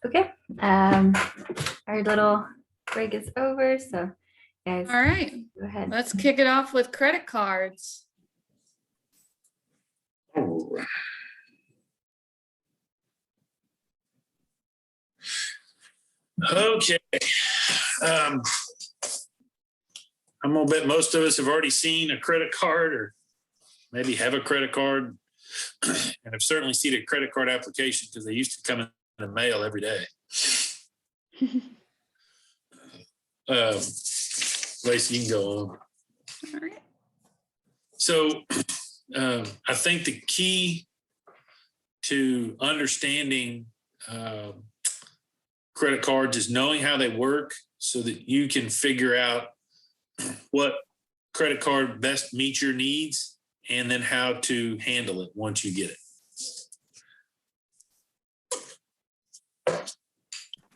Okay, um, our little break is over, so guys, All right, go ahead. let's kick it off with credit cards. Okay. I'm gonna bet most of us have already seen a credit card or maybe have a credit card and have certainly seen a credit card application because they used to come in the mail every day. Lacey, you can go on. All right. So I think the key to understanding credit cards is knowing how they work so that you can figure out what credit card best meets your needs and then how to handle it once you get it.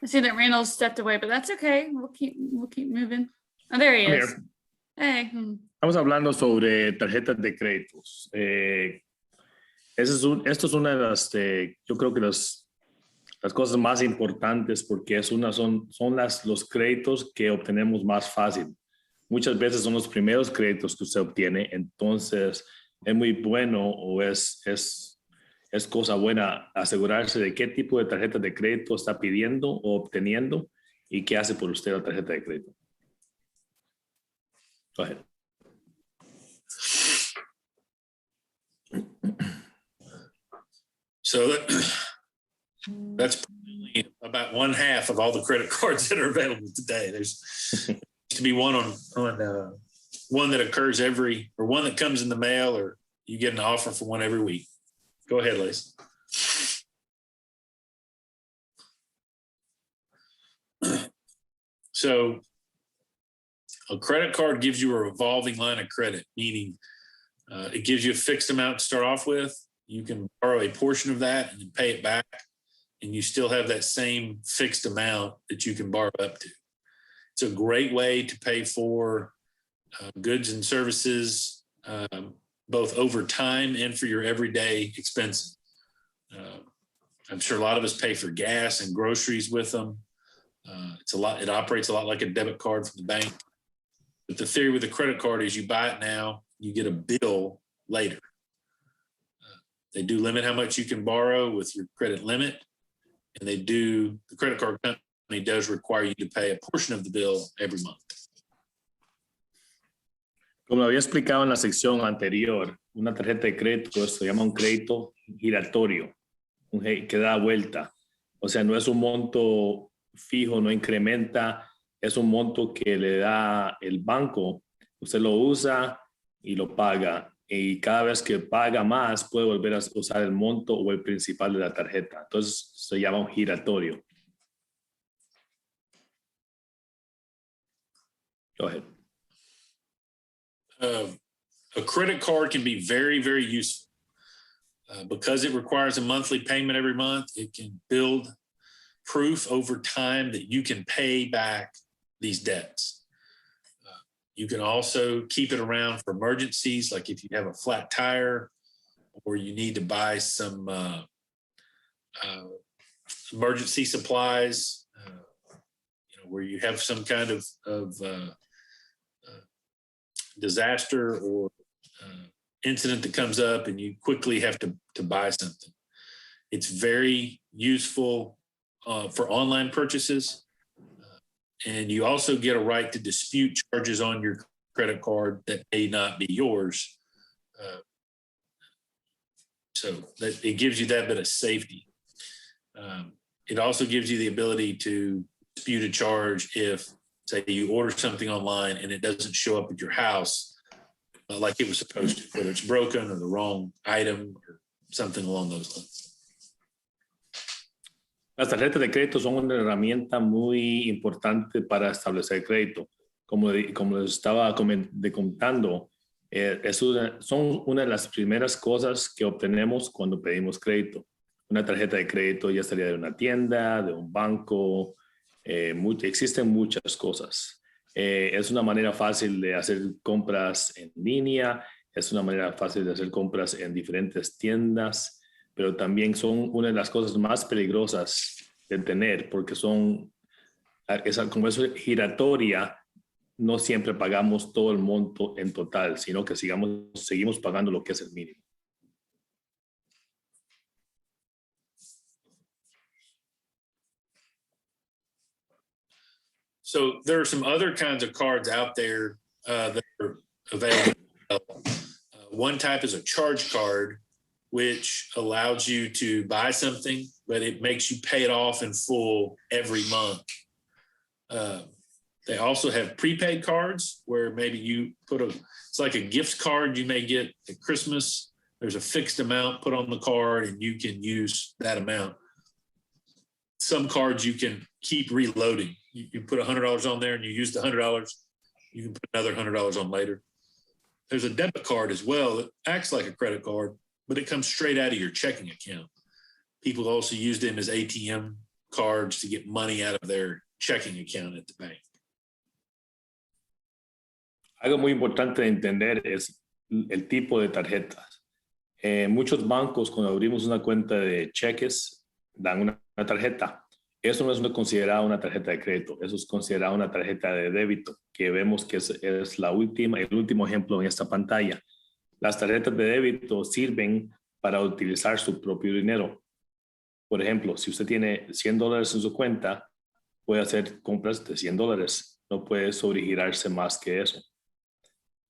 I see that Randall stepped away, but that's okay. We'll keep moving. Oh, there he I'm is. here. Hey. Estamos hablando sobre tarjetas de créditos. Esto es una de las, yo creo que las cosas más importantes porque son los créditos que obtenemos más fácil. Muchas veces son los primeros créditos que usted obtiene, entonces es muy bueno o es cosa buena asegurarse de qué tipo de tarjeta de crédito está pidiendo o obteniendo y qué hace por usted la tarjeta de crédito. Go ahead. So that's probably about 1/2 of all the credit cards that are available today. There's to be one on one that occurs one that comes in the mail, or you get an offer for one every week. Go ahead, Lacey. So a credit card gives you a revolving line of credit, meaning it gives you a fixed amount to start off with. You can borrow a portion of that and then pay it back, and you still have that same fixed amount that you can borrow up to. It's a great way to pay for goods and services, both over time and for your everyday expenses. I'm sure a lot of us pay for gas and groceries with them. It operates a lot like a debit card from the bank. But the theory with a credit card is you buy it now, you get a bill later. They do limit how much you can borrow with your credit limit, and the credit card company does require you to pay a portion of the bill every month. Como lo había explicado en la sección anterior, una tarjeta de crédito se llama un crédito giratorio, que da vuelta. O sea, no es un monto fijo, no incrementa, es un monto que le da el banco. Usted lo usa y lo paga. Y cada vez que paga más, puede volver a usar el monto o el principal de la tarjeta. Entonces, se llama un giratorio. Go ahead. A credit card can be very, very useful. Because it requires a monthly payment every month, it can build proof over time that you can pay back these debts. You can also keep it around for emergencies, like if you have a flat tire or you need to buy some emergency supplies, where you have some kind of disaster or incident that comes up and you quickly have to buy something. It's very useful for online purchases. And you also get a right to dispute charges on your credit card that may not be yours. So that it gives you that bit of safety. It also gives you the ability to dispute a charge if, say, you order something online and it doesn't show up at your house like it was supposed to, whether it's broken or the wrong item or something along those lines. Las tarjetas de crédito son una herramienta muy importante para establecer crédito. Como les estaba comentando, son una de las primeras cosas que obtenemos cuando pedimos crédito. Una tarjeta de crédito ya estaría de una tienda, de un banco, existen muchas cosas. Es una manera fácil de hacer compras en línea, es una manera fácil de hacer compras en diferentes tiendas, pero también son una de las cosas más peligrosas de tener, porque como es giratoria, no siempre pagamos todo el monto en total, sino que seguimos pagando lo que es el mínimo. So there are some other kinds of cards out there that are available. One type is a charge card, which allows you to buy something, but it makes you pay it off in full every month. They also have prepaid cards where maybe you it's like a gift card you may get at Christmas. There's a fixed amount put on the card and you can use that amount. Some cards you can keep reloading. You put $100 on there and you use the $100. You can put another $100 on later. There's a debit card as well that acts like a credit card, but it comes straight out of your checking account. People also use them as ATM cards to get money out of their checking account at the bank. Algo muy importante de entender es el tipo de tarjetas. Muchos bancos, cuando abrimos una cuenta de cheques, dan una tarjeta. Eso no es considerado una tarjeta de crédito, eso es considerado una tarjeta de débito, que vemos que es el último ejemplo en esta pantalla. Las tarjetas de débito sirven para utilizar su propio dinero. Por ejemplo, si usted tiene $100 en su cuenta, puede hacer compras de $100, no puede sobregirarse más que eso.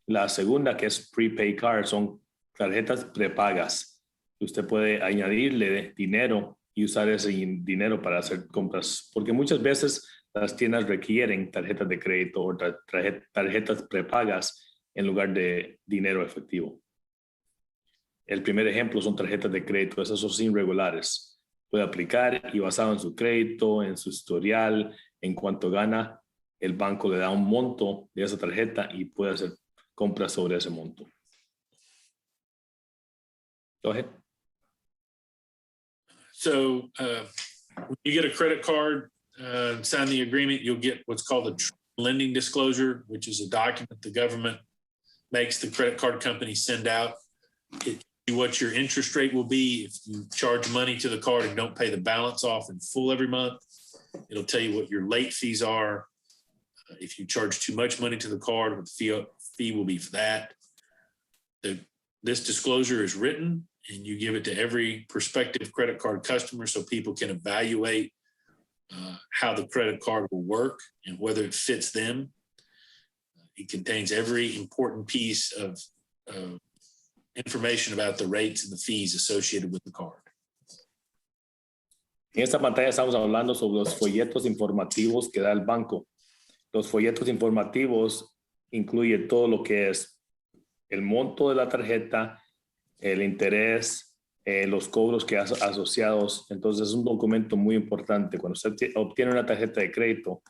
La segunda, que es prepaid card, son tarjetas prepagas. Usted puede añadirle dinero y usar ese dinero para hacer compras, porque muchas veces las tiendas requieren tarjetas de crédito o tarjetas prepagas en lugar de dinero efectivo. El primer ejemplo son tarjetas de crédito, esas son irregulares. Puede aplicar y basado en su crédito, en su historial, en cuánto gana, el banco le da un monto de esa tarjeta y puede hacer compras sobre ese monto. Go ahead. So when you get a credit card, sign the agreement, you'll get what's called a lending disclosure, which is a document the government makes the credit card company send out. What your interest rate will be if you charge money to the card and don't pay the balance off in full every month. It'll tell you what your late fees are. If you charge too much money to the card, what the fee will be for that. This disclosure is written and you give it to every prospective credit card customer so people can evaluate how the credit card will work and whether it fits them. It contains every important piece of information about the rates and the fees associated with the card. En esta pantalla estamos hablando sobre los folletos informativos que da el banco. Los folletos informativos incluyen todo lo que es el monto de la tarjeta, el interés, los cobros que asociados. Entonces es un documento muy importante. Cuando usted obtiene una tarjeta de crédito,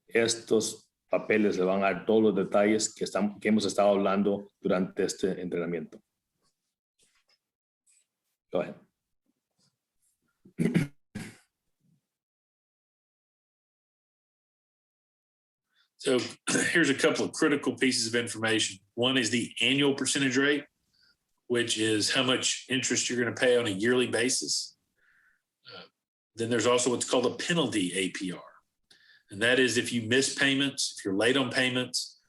estos papeles le van a dar todos los detalles que hemos estado hablando durante este entrenamiento. Go ahead. So here's a couple of critical pieces of information. One is the annual percentage rate, which is how much interest you're going to pay on a yearly basis. Then there's also what's called a penalty APR. And that is if you miss payments, if you're late on payments,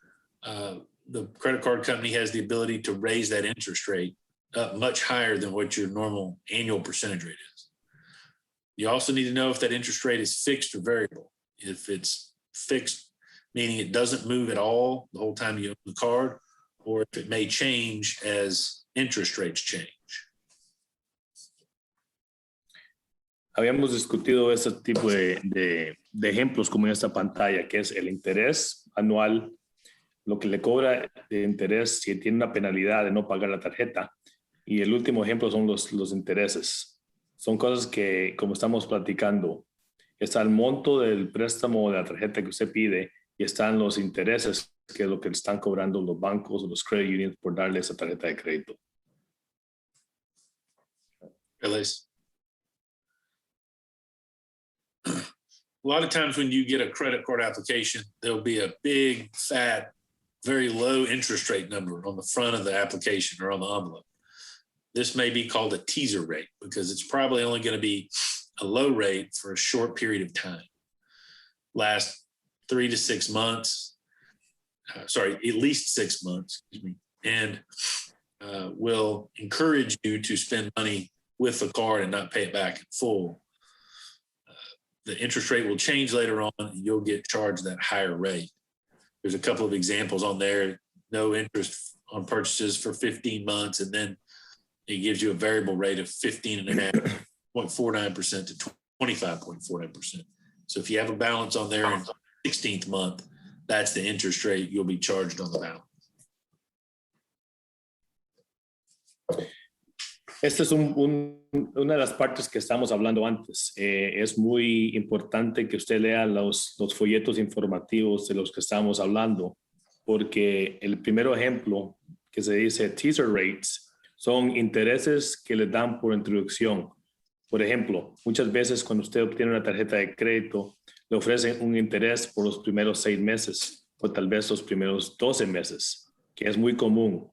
the credit card company has the ability to raise that interest rate up much higher than what your normal annual percentage rate is. You also need to know if that interest rate is fixed or variable. If it's fixed, meaning it doesn't move at all the whole time you own the card, or if it may change as interest rates change. Habíamos discutido ese tipo de ejemplos como en esta pantalla, que es el interés anual, lo que le cobra de interés si tiene una penalidad de no pagar la tarjeta. Y el último ejemplo son los intereses. Son cosas que, como estamos platicando, está el monto del préstamo de la tarjeta que usted pide y están los intereses, que es lo que le están cobrando los bancos o los credit unions por darle esa tarjeta de crédito. Elise? A lot of times when you get a credit card application, there'll be a big, fat, very low interest rate number on the front of the application or on the envelope. This may be called a teaser rate because it's probably only going to be a low rate for a short period of time, last 3 to 6 months, at least 6 months, excuse me, and will encourage you to spend money with the card and not pay it back in full. The interest rate will change later on, and you'll get charged that higher rate. There's a couple of examples on there, no interest on purchases for 15 months, and then it gives you a variable rate of 15.49% to 25.49%. So if you have a balance on there in the 16th month, that's the interest rate you'll be charged on the balance. Esta es una de las partes que estamos hablando antes. Es muy importante que usted lea los folletos informativos de los que estamos hablando, porque el primer ejemplo que se dice teaser rates son intereses que le dan por introducción. Por ejemplo, muchas veces cuando usted obtiene una tarjeta de crédito, le ofrecen un interés por los primeros 6 meses o tal vez los primeros 12 meses, que es muy común.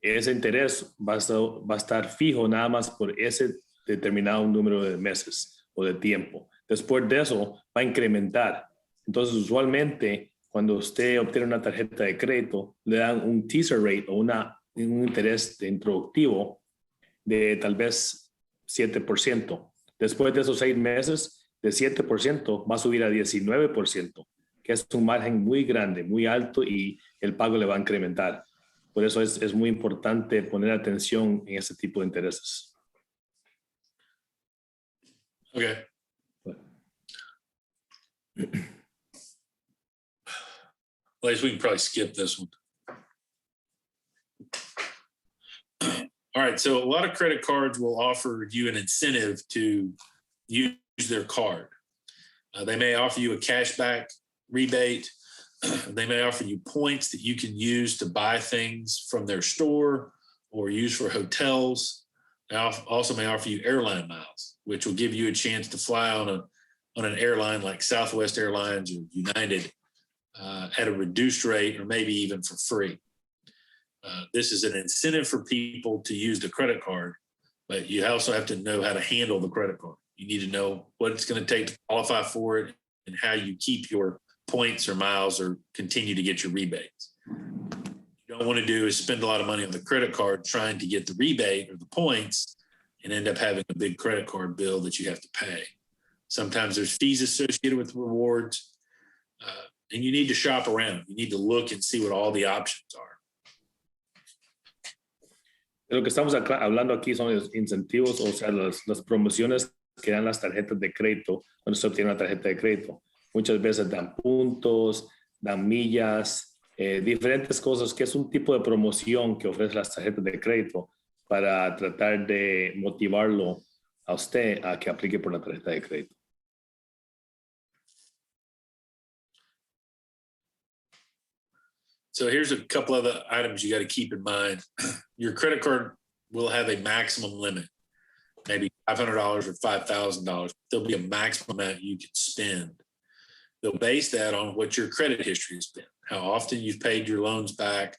Ese interés va a estar fijo nada más por ese determinado número de meses o de tiempo. Después de eso va a incrementar. Entonces, usualmente, cuando usted obtiene una tarjeta de crédito, le dan un teaser rate o un interés introductivo de tal vez 7%. Después de esos 6 meses, de 7% va a subir a 19%, que es un margen muy grande, muy alto, y el pago le va a incrementar. Por eso es muy importante poner atención en ese tipo de intereses. Okay. Well, I guess we can probably skip this one. All right, so a lot of credit cards will offer you an incentive to use their card. They may offer you a cashback rebate. They may offer you points that you can use to buy things from their store or use for hotels. They also may offer you airline miles, which will give you a chance to fly on an airline like Southwest Airlines or United at a reduced rate or maybe even for free. This is an incentive for people to use the credit card, but you also have to know how to handle the credit card. You need to know what it's going to take to qualify for it and how you keep your points or miles or continue to get your rebates. What you don't want to do is spend a lot of money on the credit card trying to get the rebate or the points and end up having a big credit card bill that you have to pay. Sometimes there's fees associated with rewards, and you need to shop around. You need to look and see what all the options are. Lo que estamos hablando aquí son los incentivos, o sea, las promociones que dan las tarjetas de crédito cuando se obtiene una tarjeta de crédito. Muchas veces dan puntos, dan millas, diferentes cosas, que es un tipo de promoción que ofrece las tarjetas de crédito para tratar de motivarlo a usted a que aplique por la tarjeta de crédito. So here's a couple other items you got to keep in mind. Your credit card will have a maximum limit, maybe $500 or $5,000. There'll be a maximum amount you can spend. They'll base that on what your credit history has been, how often you've paid your loans back,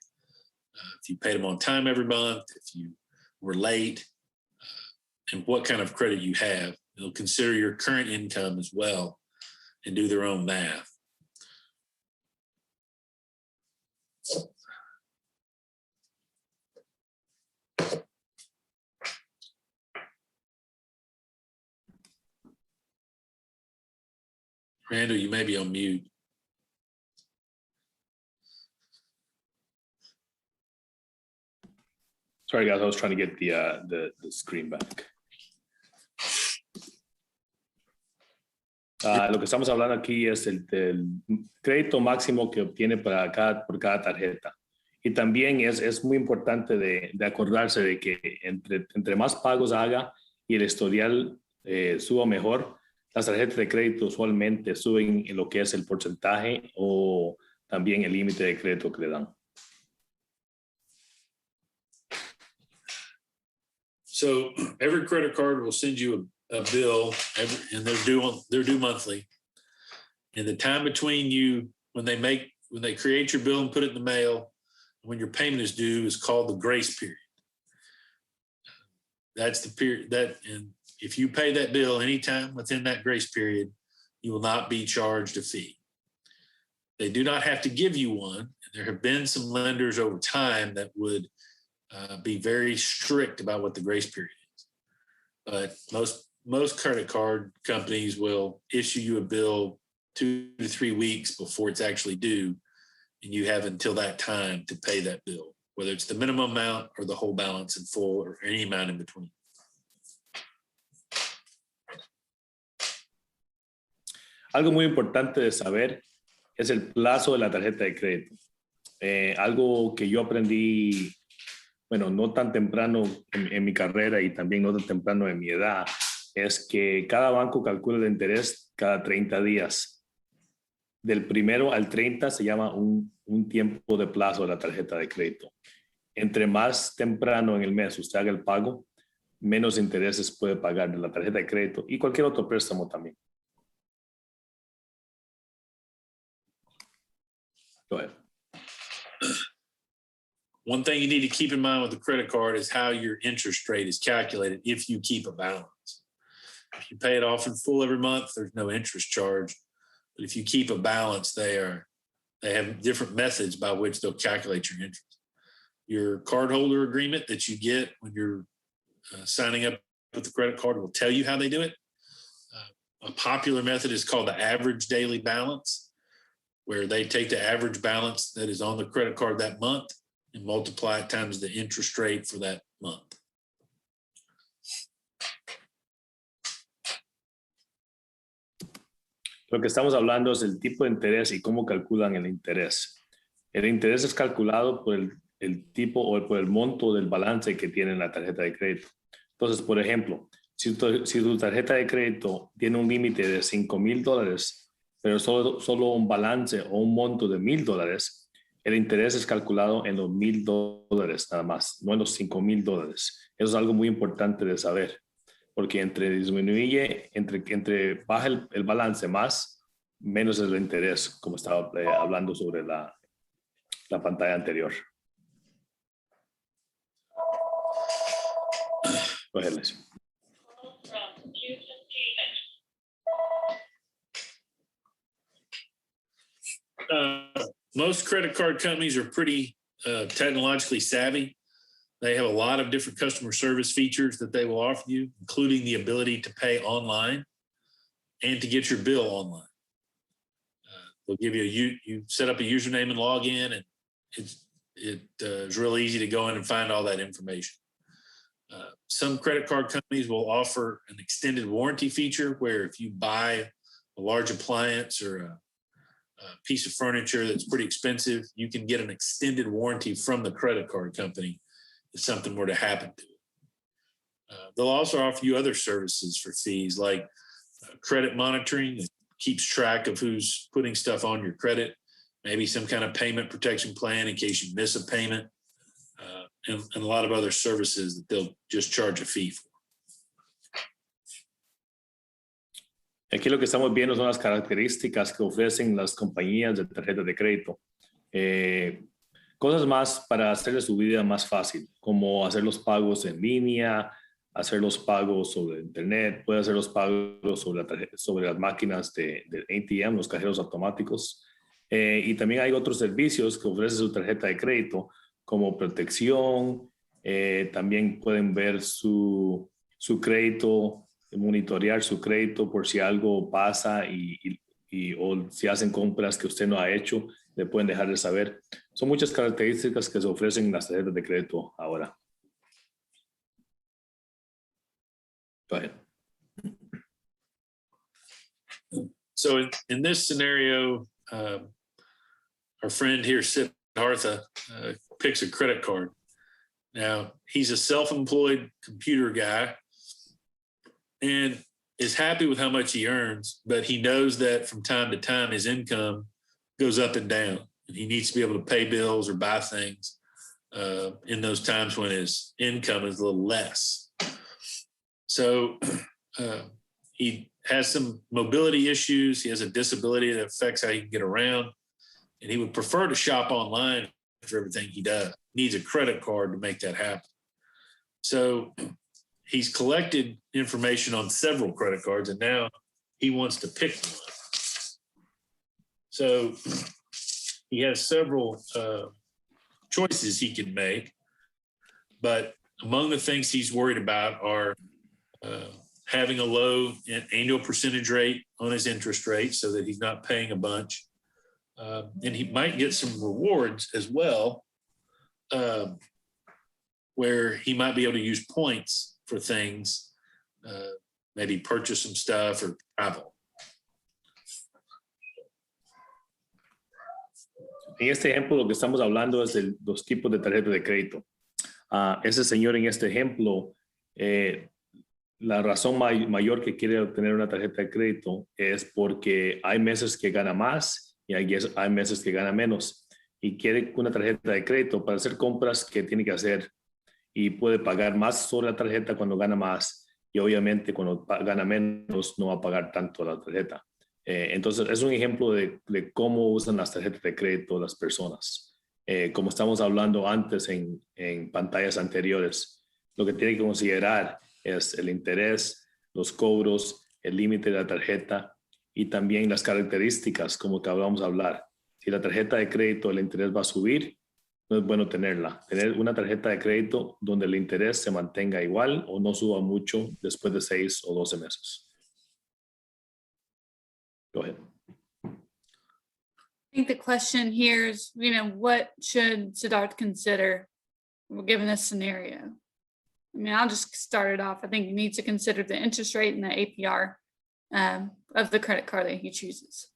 if you paid them on time every month, if you were late, and what kind of credit you have. They'll consider your current income as well and do their own math. Randall, you may be on mute. Sorry, guys, I was trying to get the screen back. Lo que estamos hablando aquí es el crédito máximo que obtiene por cada tarjeta. Y también es muy importante de acordarse de que entre más pagos haga y el historial suba mejor, las tarjetas de crédito usualmente suben en lo que es el porcentaje o también el límite de crédito que le dan. So every credit card will send you a bill, and they're due monthly. And the time between when they create your bill and put it in the mail, when your payment is due, is called the grace period. That's the period and if you pay that bill anytime within that grace period, you will not be charged a fee. They do not have to give you one. There have been some lenders over time that would be very strict about what the grace period is. But most credit card companies will issue you a bill 2 to 3 weeks before it's actually due, and you have until that time to pay that bill, whether it's the minimum amount or the whole balance in full or any amount in between. Algo muy importante de saber es el plazo de la tarjeta de crédito. Algo que yo aprendí, bueno, no tan temprano en mi carrera y también no tan temprano en mi edad, es que cada banco calcula el interés cada 30 días. Del 1 al 30 se llama un tiempo de plazo de la tarjeta de crédito. Entre más temprano en el mes usted haga el pago, menos intereses puede pagar de la tarjeta de crédito y cualquier otro préstamo también. Go ahead. One thing you need to keep in mind with the credit card is how your interest rate is calculated if you keep a balance. If you pay it off in full every month, there's no interest charge. But if you keep a balance, they have different methods by which they'll calculate your interest. Your cardholder agreement that you get when you're signing up with the credit card will tell you how they do it. A popular method is called the average daily balance, where they take the average balance that is on the credit card that month and multiply it times the interest rate for that month. Lo que estamos hablando es el tipo de interés y cómo calculan el interés. El interés es calculado por el tipo o por el monto del balance que tiene en la tarjeta de crédito. Entonces, por ejemplo, si tu tarjeta de crédito tiene un límite de $5,000, pero solo un balance o un monto de $1,000, el interés es calculado en los $1,000 nada más, no en los $5,000. Eso es algo muy importante de saber, porque entre baja el balance más, menos es el interés, como estaba hablando sobre la pantalla anterior. Go ahead, Liz. Most credit card companies are pretty technologically savvy. They have a lot of different customer service features that they will offer you, including the ability to pay online and to get your bill online. They'll give you you set up a username and log in, and it's really easy to go in and find all that information. Some credit card companies will offer an extended warranty feature where if you buy a large appliance or a piece of furniture that's pretty expensive, you can get an extended warranty from the credit card company if something were to happen to it. They'll also offer you other services for fees like credit monitoring that keeps track of who's putting stuff on your credit, maybe some kind of payment protection plan in case you miss a payment, and a lot of other services that they'll just charge a fee for. Aquí lo que estamos viendo son las características que ofrecen las compañías de tarjetas de crédito. Cosas más para hacerle su vida más fácil, como hacer los pagos en línea, hacer los pagos sobre internet, puede hacer los pagos sobre las máquinas de ATM, los cajeros automáticos. Y también hay otros servicios que ofrece su tarjeta de crédito, como protección. También pueden ver su crédito, monitorear su crédito por si algo pasa o si hacen compras que usted no ha hecho, le pueden dejar de saber. Son muchas características que se ofrecen en las tarjetas de crédito ahora. Go ahead. So in this scenario, our friend here, Siddhartha, picks a credit card. Now, he's a self-employed computer guy and is happy with how much he earns, but he knows that from time to time his income goes up and down, and he needs to be able to pay bills or buy things in those times when his income is a little less. So he has some mobility issues. He has a disability that affects how he can get around, and he would prefer to shop online for everything he does. He needs a credit card to make that happen. So he's collected information on several credit cards and now he wants to pick one. So he has several choices he can make, but among the things he's worried about are having a low annual percentage rate on his interest rate so that he's not paying a bunch. And he might get some rewards as well, where he might be able to use points for things, maybe purchase some stuff or travel. En este ejemplo, lo que estamos hablando es de los tipos de tarjeta de crédito. Ese señor en este ejemplo, la razón mayor que quiere obtener una tarjeta de crédito es porque hay meses que gana más y hay meses que gana menos. Y quiere una tarjeta de crédito para hacer compras que tiene que hacer y puede pagar más sobre la tarjeta cuando gana más. Y obviamente cuando gana menos no va a pagar tanto la tarjeta. Entonces, es un ejemplo de cómo usan las tarjetas de crédito las personas. Como estamos hablando antes en pantallas anteriores, lo que tiene que considerar es el interés, los cobros, el límite de la tarjeta y también las características, como que vamos a hablar. Si la tarjeta de crédito, el interés va a subir, no es bueno tenerla. Tener una tarjeta de crédito donde el interés se mantenga igual o no suba mucho después de 6 o 12 meses. Go ahead. I think the question here is, what should Siddharth consider given this scenario? I mean, I'll just start it off. I think you need to consider the interest rate and the APR of the credit card that he chooses.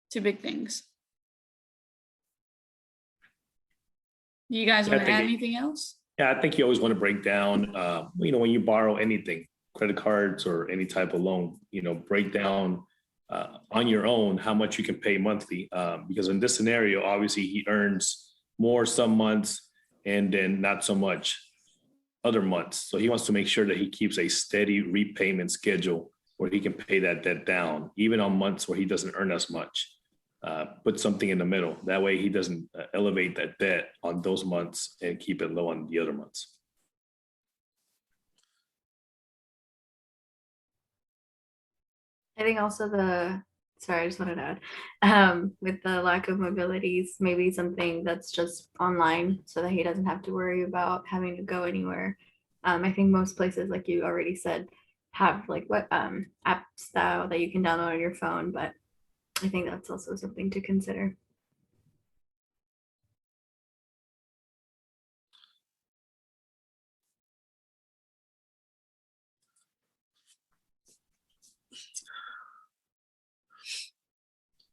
Two big things. You guys want to add anything else? Yeah, I think you always want to break down, when you borrow anything, credit cards or any type of loan, break down on your own how much you can pay monthly. Because in this scenario, obviously he earns more some months and then not so much other months. So he wants to make sure that he keeps a steady repayment schedule where he can pay that debt down, even on months where he doesn't earn as much. Put something in the middle. That way he doesn't elevate that debt on those months and keep it low on the other months. I think also sorry, I just wanted to add, with the lack of mobilities, maybe something that's just online so that he doesn't have to worry about having to go anywhere. I think most places, like you already said, have like what app style that you can download on your phone, but I think that's also something to consider.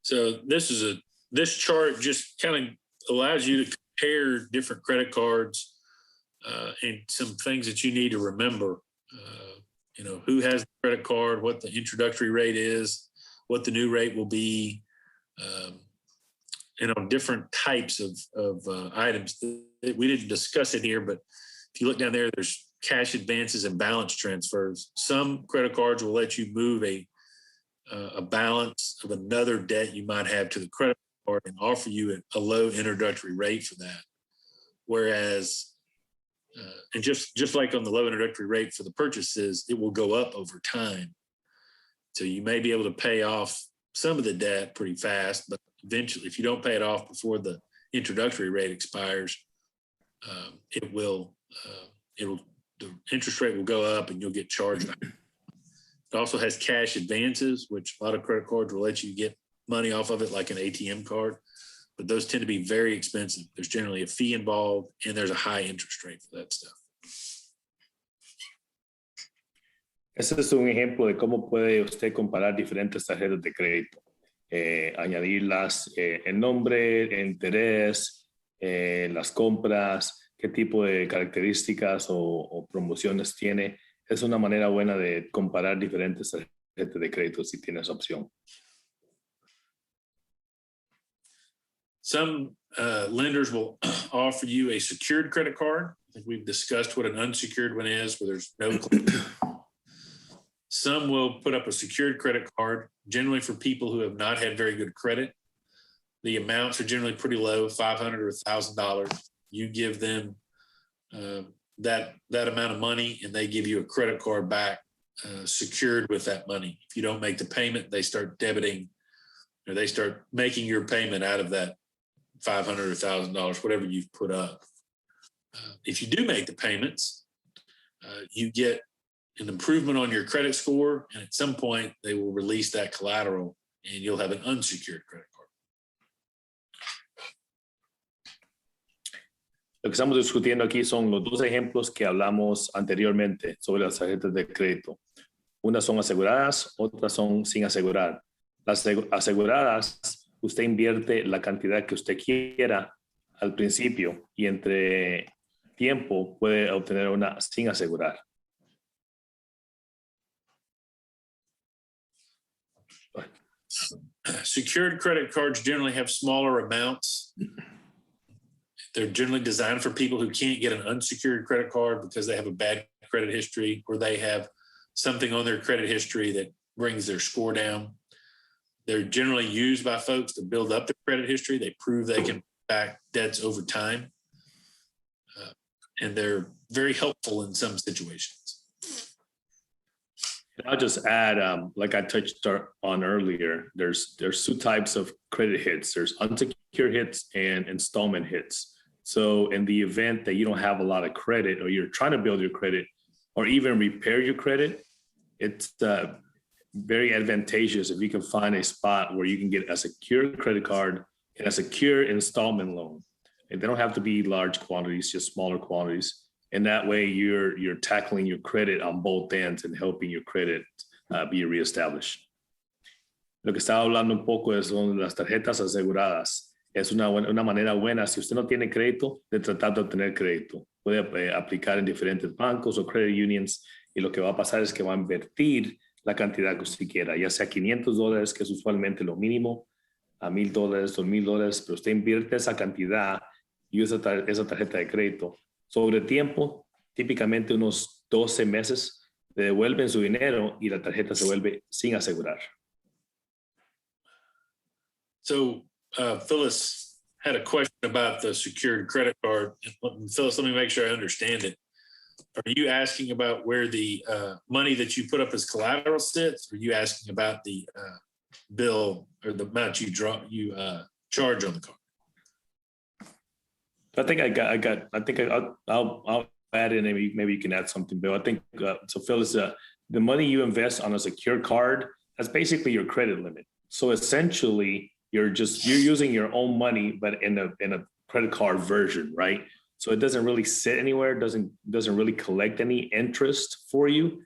So this chart just kind of allows you to compare different credit cards and some things that you need to remember. Who has the credit card, what the introductory rate is, what the new rate will be, different types of items. We didn't discuss it here, but if you look down there, there's cash advances and balance transfers. Some credit cards will let you move a balance of another debt you might have to the credit card and offer you a low introductory rate for that. Whereas, and just like on the low introductory rate for the purchases, it will go up over time. So you may be able to pay off some of the debt pretty fast, but eventually, if you don't pay it off before the introductory rate expires, the interest rate will go up and you'll get charged. It also has cash advances, which a lot of credit cards will let you get money off of it like an ATM card, but those tend to be very expensive. There's generally a fee involved and there's a high interest rate for that stuff. Ese es un ejemplo de cómo puede usted comparar diferentes tarjetas de crédito. Añadirlas, el nombre, el interés, las compras, qué tipo de características o promociones tiene. Es una manera buena de comparar diferentes tarjetas de crédito si tienes opción. Some lenders will offer you a secured credit card. I think we've discussed what an unsecured one is, where there's no Some will put up a secured credit card, generally for people who have not had very good credit. The amounts are generally pretty low, $500 or $1,000. You give them that amount of money, and they give you a credit card back secured with that money. If you don't make the payment, they start debiting, or they start making your payment out of that $500 or $1,000, whatever you've put up. If you do make the payments, you get an improvement on your credit score, and at some point they will release that collateral and you'll have an unsecured credit card. Lo que estamos discutiendo aquí son los dos ejemplos que hablamos anteriormente sobre las tarjetas de crédito. Unas son aseguradas, otras son sin asegurar. Las aseguradas, usted invierte la cantidad que usted quiera al principio y entre tiempo puede obtener una sin asegurar. Secured credit cards generally have smaller amounts. They're generally designed for people who can't get an unsecured credit card because they have a bad credit history, or they have something on their credit history that brings their score down. They're generally used by folks to build up their credit history. They prove they can pay back debts over time. And they're very helpful in some situations. And I'll just add, like I touched on earlier, there's two types of credit hits. There's unsecured hits and installment hits. So in the event that you don't have a lot of credit, or you're trying to build your credit, or even repair your credit, it's very advantageous if you can find a spot where you can get a secure credit card and a secure installment loan. And they don't have to be large quantities, just smaller quantities. And that way you're tackling your credit on both ends and helping your credit be reestablished. Lo que estaba hablando un poco es son las tarjetas aseguradas. Es una manera buena, si usted no tiene crédito, de tratar de obtener crédito. Puede aplicar en diferentes bancos o credit unions, y lo que va a pasar es que va a invertir la cantidad que usted quiera, ya sea $500, que es usualmente lo mínimo, a $1,000, $2,000, pero usted invierte esa cantidad y usa esa tarjeta de crédito. Sobre tiempo, típicamente unos 12 meses, le devuelven su dinero y la tarjeta se vuelve sin asegurar. So Phyllis had a question about the secured credit card. Phyllis, let me make sure I understand it. Are you asking about where the money that you put up as collateral sits? Or are you asking about the bill or the amount you charge on the card? I think I'll add in, maybe you can add something, Bill. I think, so Phyllis, the money you invest on a secure card, that's basically your credit limit. So essentially you're using your own money, but in a credit card version, right? So it doesn't really sit anywhere, doesn't really collect any interest for you.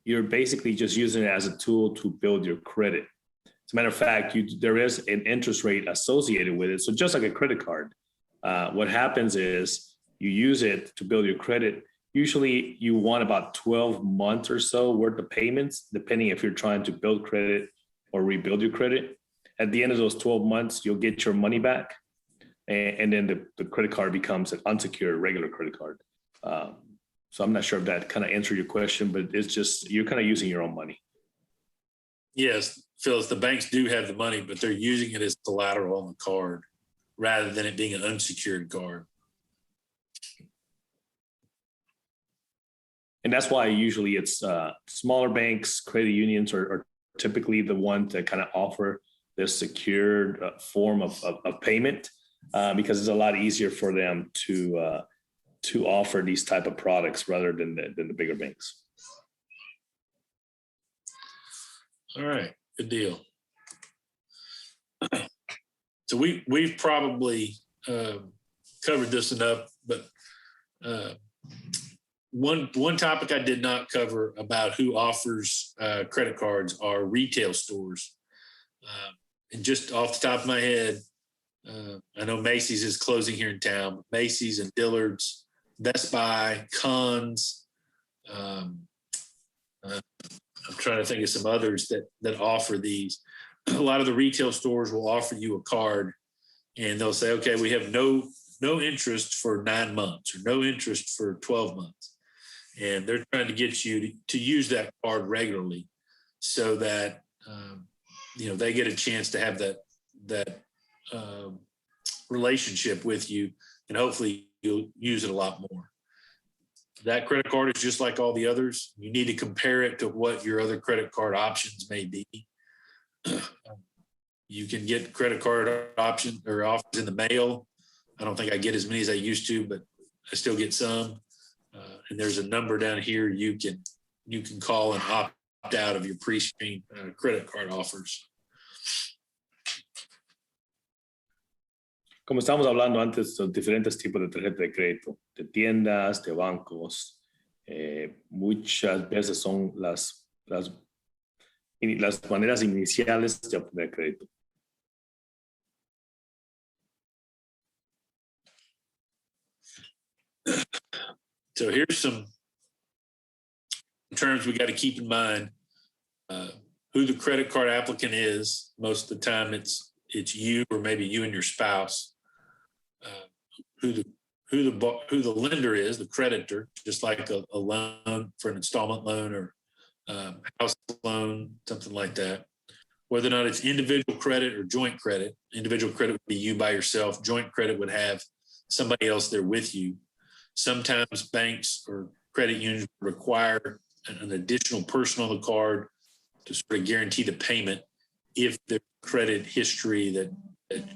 You're basically just using it as a tool to build your credit. As a matter of fact, there is an interest rate associated with it. So just like a credit card, what happens is you use it to build your credit. Usually you want about 12 months or so worth of payments, depending if you're trying to build credit or rebuild your credit. At the end of those 12 months, you'll get your money back. And then the credit card becomes an unsecured regular credit card. So I'm not sure if that kind of answered your question, but it's just, you're kind of using your own money. Yes, Phyllis, the banks do have the money, but they're using it as collateral on the card rather than it being an unsecured card. And that's why usually it's smaller banks, credit unions are typically the ones that kind of offer this secured form of payment because it's a lot easier for them to offer these type of products rather than the bigger banks. All right, good deal. So we've probably covered this enough, but one topic I did not cover about who offers credit cards are retail stores. And just off the top of my head, I know Macy's is closing here in town. Macy's and Dillard's, Best Buy, Conn's. I'm trying to think of some others that offer these. A lot of the retail stores will offer you a card, and they'll say, "Okay, we have no interest for 9 months or no interest for 12 months," and they're trying to get you to use that card regularly, so that they get a chance to have that relationship with you, and hopefully you'll use it a lot more. that credit card is just like all the others. You need to compare it to what your other credit card options may be. You can get credit card option or offers in the mail. I don't think I get as many as I used to, but I still get some. And there's a number down here you can call and opt out of your pre-screen credit card offers. Como estábamos hablando antes, son diferentes tipos de tarjeta de crédito, de tiendas, de bancos. Muchas veces son las maneras iniciales de obtener crédito. So here's some terms we got to keep in mind. Who the credit card applicant is. Most of the time it's you or maybe you and your spouse. Who the lender is, the creditor, just like a loan for an installment loan or house loan, something like that. Whether or not it's individual credit or joint credit. Individual credit would be you by yourself. Joint credit would have somebody else there with you. Sometimes banks or credit unions require an additional person on the card to sort of guarantee the payment if the credit history that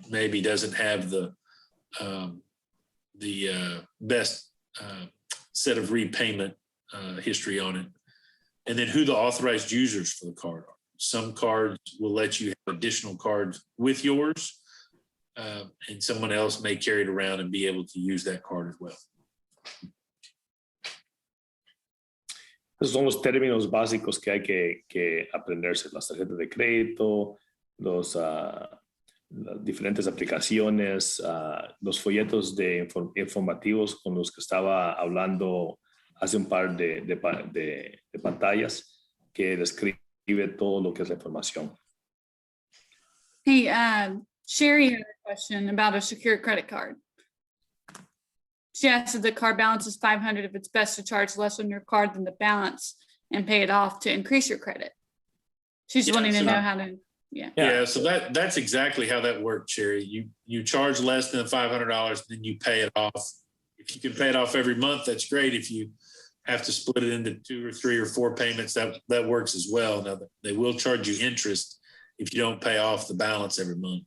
maybe doesn't have the best set of repayment history on it. And then who the authorized users for the card are. Some cards will let you have additional cards with yours, and someone else may carry it around and be able to use that card as well. Esos son los términos básicos que hay que aprenderse. Las tarjetas de crédito, las diferentes aplicaciones, los folletos informativos con los que estaba hablando hace un par de pantallas que describe todo lo que es la información. Hey, Sherry had a question about a secured credit card. She asked if the card balance is $500, if it's best to charge less on your card than the balance and pay it off to increase your credit. She's wanting to know how to, Yeah, so that's exactly how that works, Sherry. You charge less than $500, then you pay it off. If you can pay it off every month, that's great. If you have to split it into 2 or 3 or 4 payments, that works as well. Now, they will charge you interest if you don't pay off the balance every month.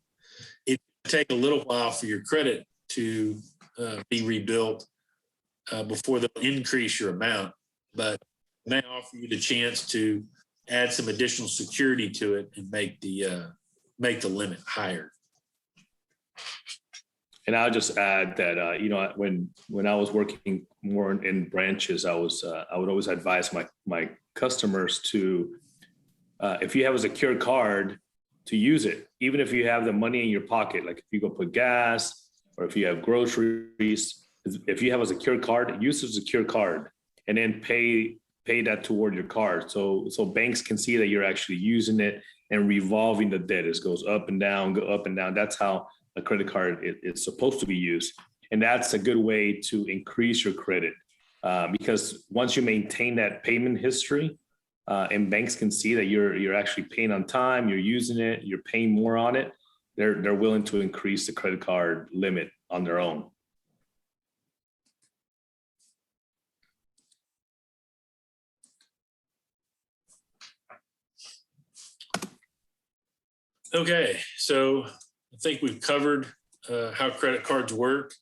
It will take a little while for your credit to be rebuilt before they'll increase your amount, but they offer you the chance to add some additional security to it and make the limit higher. And I'll just add that when I was working more in branches, I would always advise my customers to if you have a secured card, to use it, even if you have the money in your pocket, like if you go put gas or if you have groceries. If you have a secured card, use a secured card and then pay that toward your card. So banks can see that you're actually using it and revolving the debt. It goes up and down, go up and down. That's how a credit card is supposed to be used. And that's a good way to increase your credit because once you maintain that payment history and banks can see that you're actually paying on time, you're using it, you're paying more on it, they're willing to increase the credit card limit on their own. Okay, so I think we've covered how credit cards work.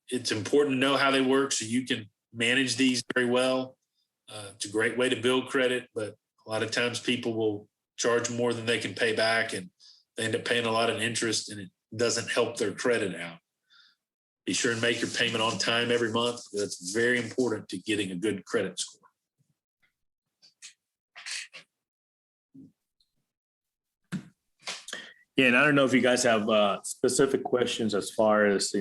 It's important to know how they work so you can manage these very well. It's a great way to build credit, but a lot of times people will charge more than they can pay back and they end up paying a lot of interest and it doesn't help their credit out. Be sure and make your payment on time every month. That's very important to getting a good credit score. Yeah, and I don't know if you guys have specific questions as far as,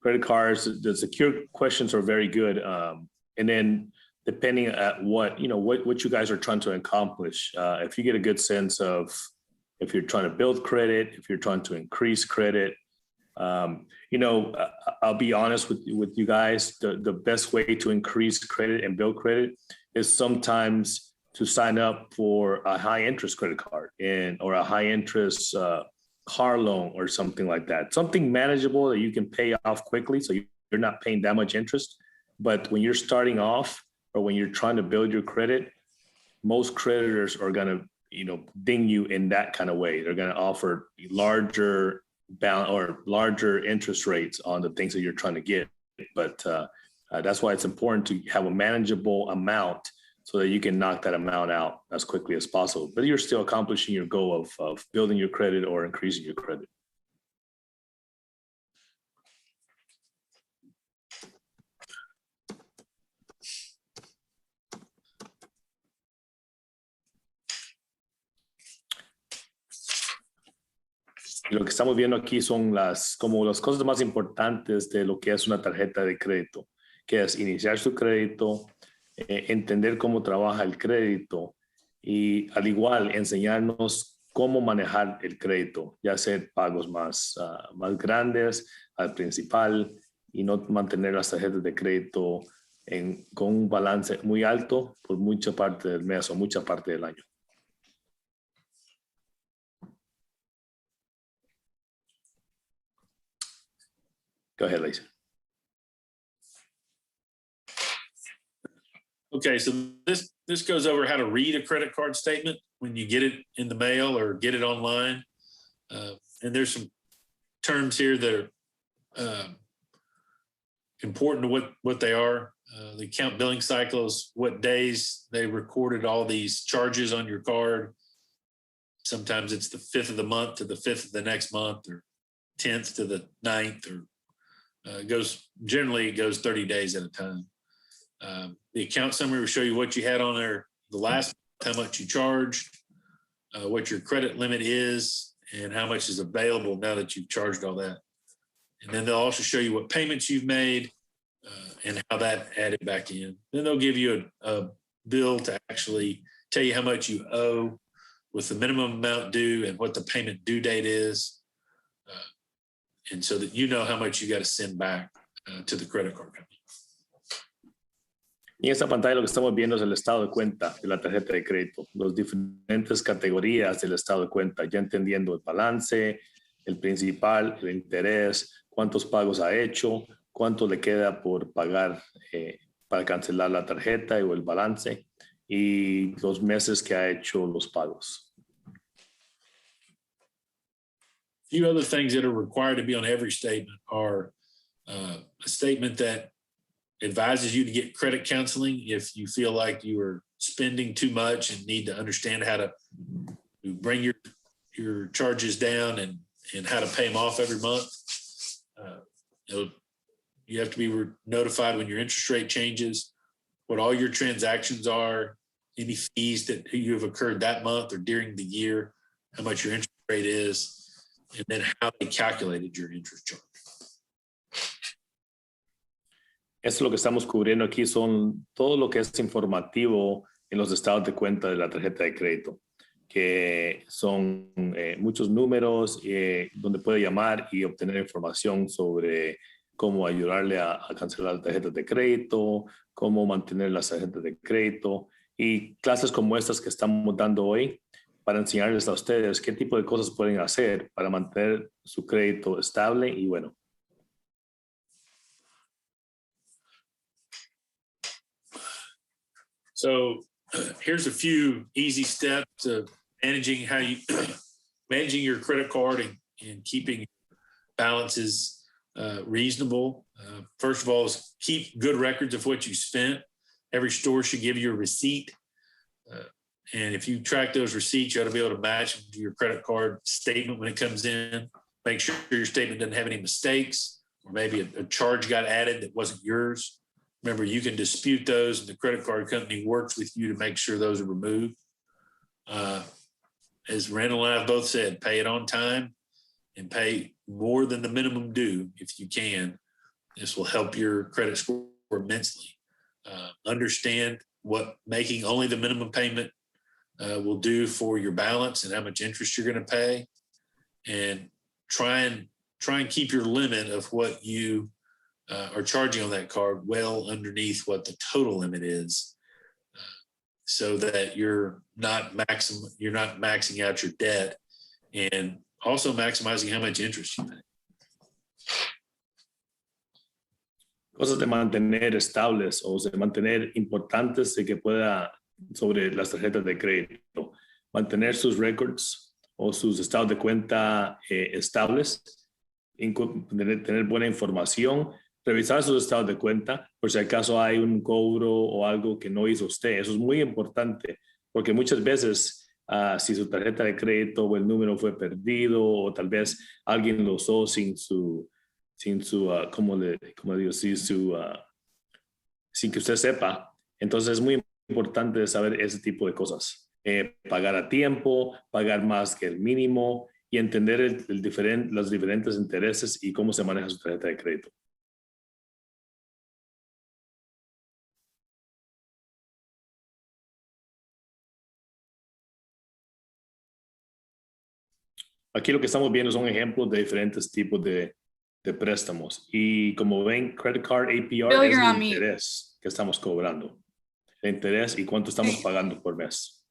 credit cards. The secure questions are very good. And then depending at what you guys are trying to accomplish, if you get a good sense of if you're trying to build credit, if you're trying to increase credit, I'll be honest with you guys, the best way to increase credit and build credit is sometimes to sign up for a high interest credit card or a high interest car loan or something like that. Something manageable that you can pay off quickly so you're not paying that much interest. But when you're starting off or when you're trying to build your credit, most creditors are going to, ding you in that kind of way. They're going to offer larger balance or larger interest rates on the things that you're trying to get. But that's why it's important to have a manageable amount so that you can knock that amount out as quickly as possible. But you're still accomplishing your goal of building your credit or increasing your credit. Y lo que estamos viendo aquí son como las cosas más importantes de lo que es una tarjeta de crédito, que es iniciar su crédito, entender cómo trabaja el crédito y al igual enseñarnos cómo manejar el crédito, ya sea pagos más grandes al principal y no mantener las tarjetas de crédito con un balance muy alto por mucha parte del mes o mucha parte del año. Go ahead, Lisa. Okay, so this goes over how to read a credit card statement when you get it in the mail or get it online. And there's some terms here that are important to what they are. The account billing cycles, what days they recorded all these charges on your card. Sometimes it's the 5th of the month to the 5th of the next month, or 10th to the 9th, or it goes 30 days at a time. The account summary will show you what you had on there the last, how much you charged, what your credit limit is, and how much is available now that you've charged all that. And then they'll also show you what payments you've made and how that added back in. Then they'll give you a bill to actually tell you how much you owe with the minimum amount due and what the payment due date is. And so that you know how much you got to send back to the credit card company. Y en esta pantalla lo que estamos viendo es el estado de cuenta de la tarjeta de crédito, las diferentes categorías del estado de cuenta, ya entendiendo el balance, el principal, el interés, cuántos pagos ha hecho, cuánto le queda por pagar para cancelar la tarjeta o el balance y los meses que ha hecho los pagos. A few other things that are required to be on every statement are a statement that advises you to get credit counseling if you feel like you are spending too much and need to understand how to bring your charges down and how to pay them off every month. You have to be notified when your interest rate changes, what all your transactions are, any fees that you have occurred that month or during the year, how much your interest rate is, and then how they calculated your interest charge. Eso es lo que estamos cubriendo aquí, son todo lo que es informativo en los estados de cuenta de la tarjeta de crédito, que son muchos números donde puede llamar y obtener información sobre cómo ayudarle a cancelar tarjetas de crédito, cómo mantener las tarjetas de crédito y clases como estas que estamos dando hoy para enseñarles a ustedes qué tipo de cosas pueden hacer para mantener su crédito estable y bueno. So here's a few easy steps to managing managing your credit card and keeping balances reasonable. First of all, is keep good records of what you spent. Every store should give you a receipt. And if you track those receipts, you ought to be able to match them to your credit card statement when it comes in. Make sure your statement doesn't have any mistakes, or maybe a charge got added that wasn't yours. Remember, you can dispute those, and the credit card company works with you to make sure those are removed. As Randall and I have both said, pay it on time and pay more than the minimum due if you can. This will help your credit score immensely. Understand what making only the minimum payment will do for your balance and how much interest you're going to pay, and try and keep your limit of what you are charging on that card well underneath what the total limit is, so that you're not maxing out your debt and also maximizing how much interest you pay. cosas de mantener estables o de mantener importantes de que pueda sobre las tarjetas de crédito. Mantener sus records o sus estados de cuenta estables, tener buena información, revisar sus estados de cuenta por si acaso hay un cobro o algo que no hizo usted. Eso es muy importante porque muchas veces si su tarjeta de crédito o el número fue perdido o tal vez alguien lo usó sin su sin que usted sepa. Entonces es muy importante saber ese tipo de cosas. Pagar a tiempo, pagar más que el mínimo y entender los diferentes intereses y cómo se maneja su tarjeta de crédito. Aquí lo que estamos viendo son ejemplos de diferentes tipos de préstamos. Y como ven, credit card APR Bill, es you're on el mute. interés que estamos cobrando. El interés y cuánto estamos pagando por mes.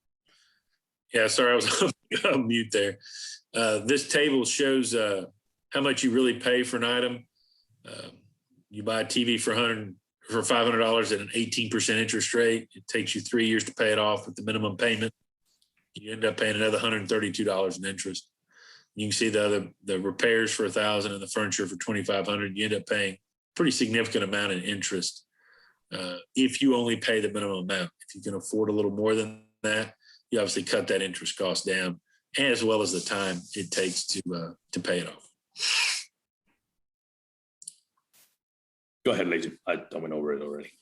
Yeah, sorry, I was on mute there. This table shows how much you really pay for an item. You buy a TV for $500 at an 18% interest rate. It takes you 3 years to pay it off with the minimum payment. You end up paying another $132 in interest. You can see the repairs for $1,000 and the furniture for $2,500. You end up paying a pretty significant amount in interest if you only pay the minimum amount. If you can afford a little more than that, you obviously cut that interest cost down, as well as the time it takes to pay it off. Go ahead, Lazy. I went over it already.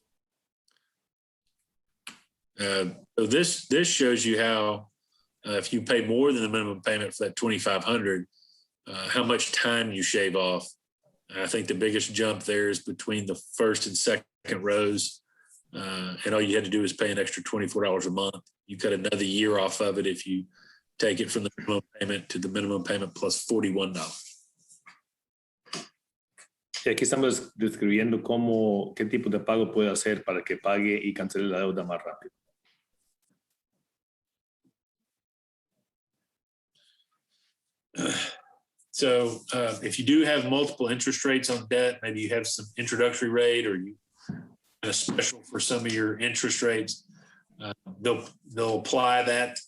So this shows you how if you pay more than the minimum payment for that $2,500, how much time you shave off. I think the biggest jump there is between the first and second rows. And all you had to do is pay an extra $24 a month. You cut another year off of it if you take it from the minimum payment to the minimum payment plus $41. Y aquí estamos describiendo qué tipo de pago puede hacer para que pague y cancele la deuda más rápido. So if you do have multiple interest rates on debt, maybe you have some introductory rate or you have a special for some of your interest rates, they'll apply that.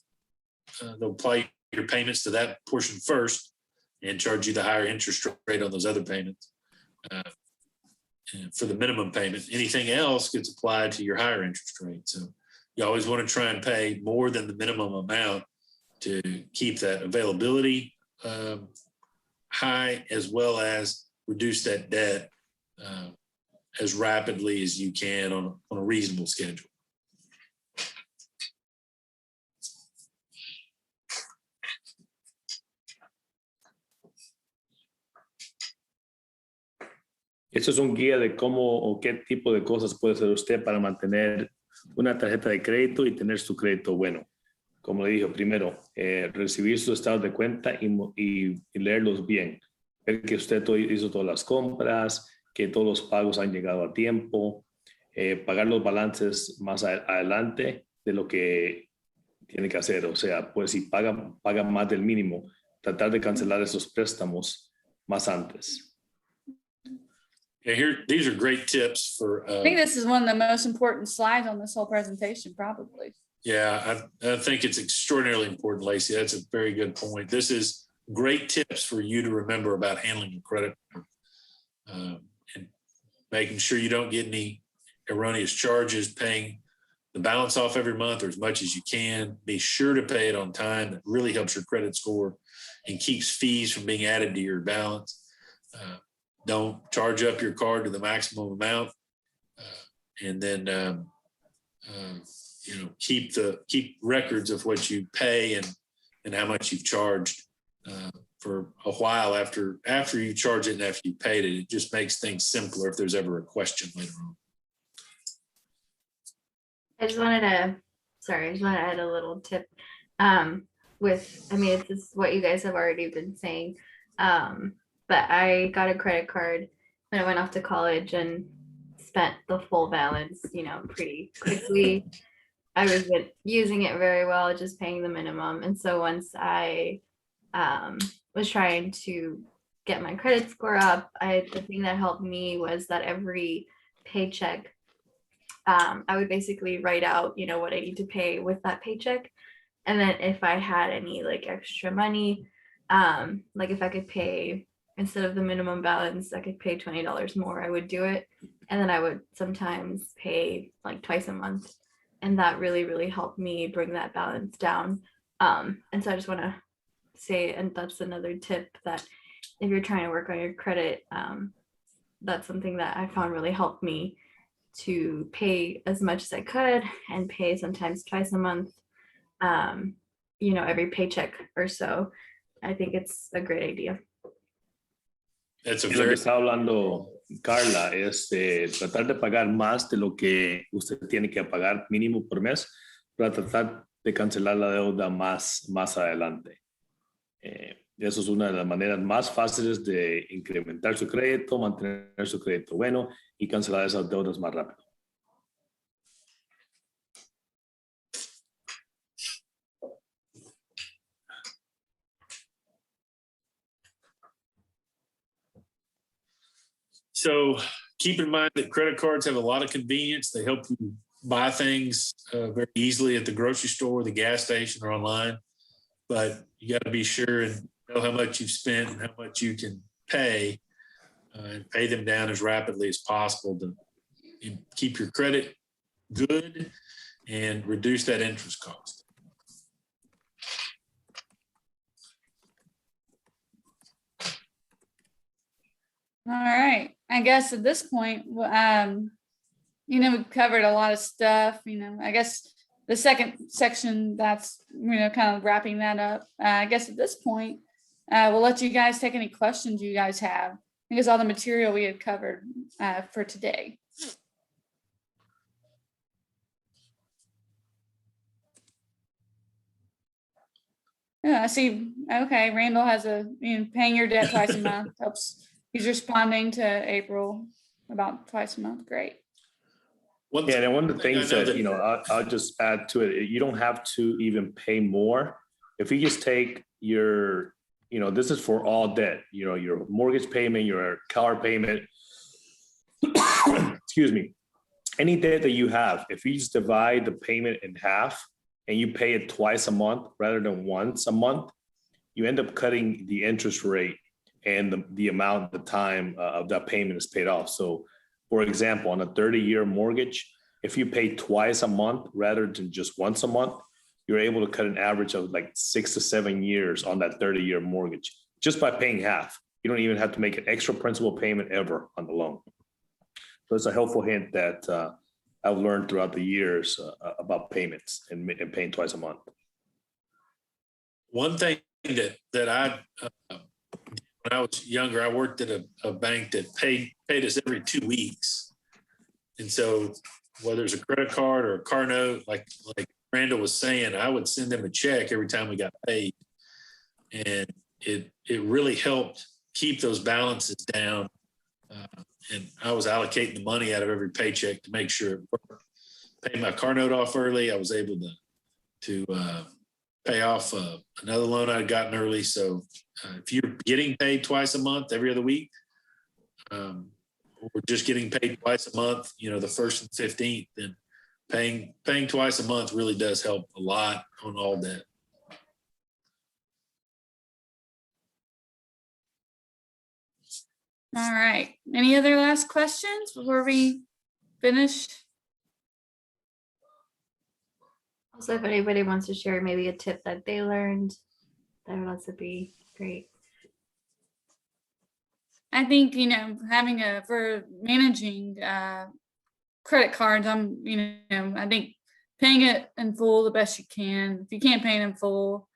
They'll apply your payments to that portion first and charge you the higher interest rate on those other payments. For the minimum payment, anything else gets applied to your higher interest rate. So you always want to try and pay more than the minimum amount to keep that availability high, as well as reduce that debt as rapidly as you can on a reasonable schedule. Esto es un guía de cómo o qué tipo de cosas puede hacer usted para mantener una tarjeta de crédito y tener su crédito bueno. Como le dije, primero, recibir sus estados de cuenta y leerlos bien. Ver que usted hizo todas las compras, que todos los pagos han llegado a tiempo, pagar los balances más adelante de lo que tiene que hacer. O sea, pues si paga más del mínimo, tratar de cancelar esos préstamos más antes. Yeah, these are great tips for. I think this is one of the most important slides on this whole presentation, probably. Yeah, I think it's extraordinarily important, Lacey. That's a very good point. This is great tips for you to remember about handling your credit and making sure you don't get any erroneous charges, paying the balance off every month or as much as you can. Be sure to pay it on time. That really helps your credit score and keeps fees from being added to your balance. Don't charge up your card to the maximum amount, and then keep records of what you pay and how much you've charged for a while after you charge it and after you paid it. It just makes things simpler if there's ever a question later on. I just wanted to add a little tip. This is what you guys have already been saying. But I got a credit card when I went off to college and spent the full balance, pretty quickly. I wasn't using it very well, just paying the minimum. And so once I was trying to get my credit score up, the thing that helped me was that every paycheck, I would basically write out, you know, what I need to pay with that paycheck. And then if I had any like extra money, like if I could pay instead of the minimum balance, I could pay $20 more, I would do it. And then I would sometimes pay like twice a month. And that really, really helped me bring that balance down. And so I just want to say, and that's another tip, that if you're trying to work on your credit, that's something that I found really helped me to pay as much as I could and pay sometimes twice a month, you know, every paycheck or so. I think it's a great idea. That's a Y lo que very, está hablando Carla es tratar de pagar más de lo que usted tiene que pagar mínimo por mes para tratar de cancelar la deuda más adelante. Eso es una de las maneras más fáciles de incrementar su crédito, mantener su crédito bueno y cancelar esas deudas más rápido. so keep in mind that credit cards have a lot of convenience. They help you buy things very easily at the grocery store, the gas station, or online. But you got to be sure and know how much you've spent and how much you can pay, and pay them down as rapidly as possible to keep your credit good and reduce that interest cost. All right. I guess at this point, you know, we've covered a lot of stuff. You know, I guess the second section, that's, you know, kind of wrapping that up. I guess at this point, we'll let you guys take any questions you guys have, because all the material we had covered for today. Yeah, I see. Okay, Randall has paying your debt twice a month helps. He's responding to April about twice a month. Great. One Yeah, and one of the thing I things know that, you know, I'll just add to it, you don't have to even pay more. If you just take your, you know, this is for all debt, you know, your mortgage payment, your car payment, excuse me, any debt that you have, if you just divide the payment in half and you pay it twice a month rather than once a month, you end up cutting the interest rate and the amount, the time of that payment is paid off. So for example, on a 30-year mortgage, if you pay twice a month rather than just once a month, you're able to cut an average of like 6 to 7 years on that 30-year mortgage just by paying half. You don't even have to make an extra principal payment ever on the loan. So it's a helpful hint that I've learned throughout the years about payments and paying twice a month. One thing that I when I was younger, I worked at a bank that paid us every 2 weeks. And so whether it's a credit card or a car note, like Randall was saying, I would send them a check every time we got paid. And it really helped keep those balances down. And I was allocating the money out of every paycheck to make sure it worked. Pay my car note off early. I was able to pay off another loan I'd gotten early. So if you're getting paid twice a month, every other week, or just getting paid twice a month, you know, the 1st and 15th, then paying twice a month really does help a lot on all debt. All right. Any other last questions before we finish? Also, if anybody wants to share maybe a tip that they learned, that would also be great. I think, you know, for managing credit cards, I think paying it in full the best you can. If you can't pay it in full,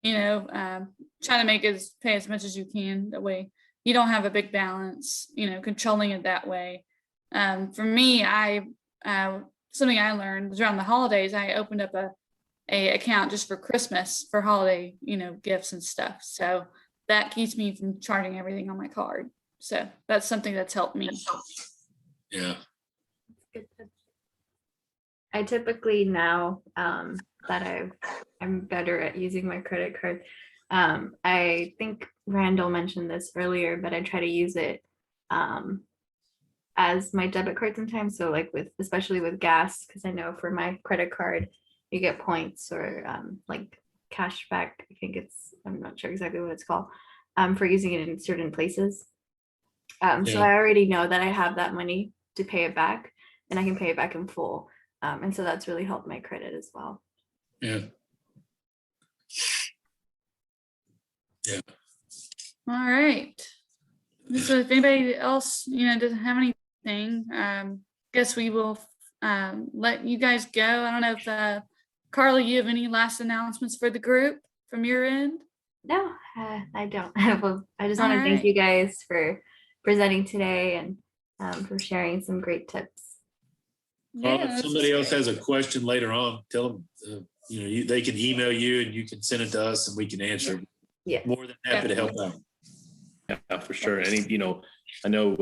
you know, try to pay as much as you can. That way you don't have a big balance, you know, controlling it that way. For me, something I learned was around the holidays, I opened up a account just for Christmas for holiday, you know, gifts and stuff. So that keeps me from charging everything on my card. So that's something that's helped me. Yeah. I typically now that I'm better at using my credit card. I think Randall mentioned this earlier, but I try to use it as my debit card sometimes. So like especially with gas, because I know for my credit card, you get points or like cash back. I think I'm not sure exactly what it's called, for using it in certain places. So Yeah. I already know that I have that money to pay it back, and I can pay it back in full. And so that's really helped my credit as well. Yeah. All right. So if anybody else, doesn't have anything, guess we will let you guys go. I don't know if Carla, you have any last announcements for the group from your end? No, I don't. Well, I just All want to thank right. you guys for presenting today and for sharing some great tips. Well, Yeah, if somebody else has a question later on, tell them, they can email you and you can send it to us and we can answer. Yeah. More than happy to help out. Yeah, for sure. I know,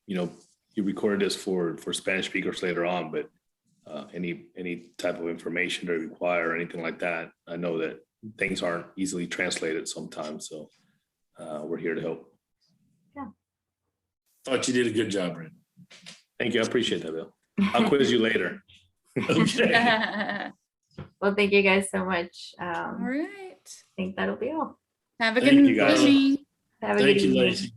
you recorded this for Spanish speakers later on, but any type of information they require or anything like that, I know that things aren't easily translated sometimes. So we're here to help. Thought you did a good job, Brandon. Thank you. I appreciate that, Bill. I'll quiz you later. Okay. Well, thank you guys so much. All right. I think that'll be all. Have a Thank good you, guys. evening. Have a Thank good you, evening. Lacey.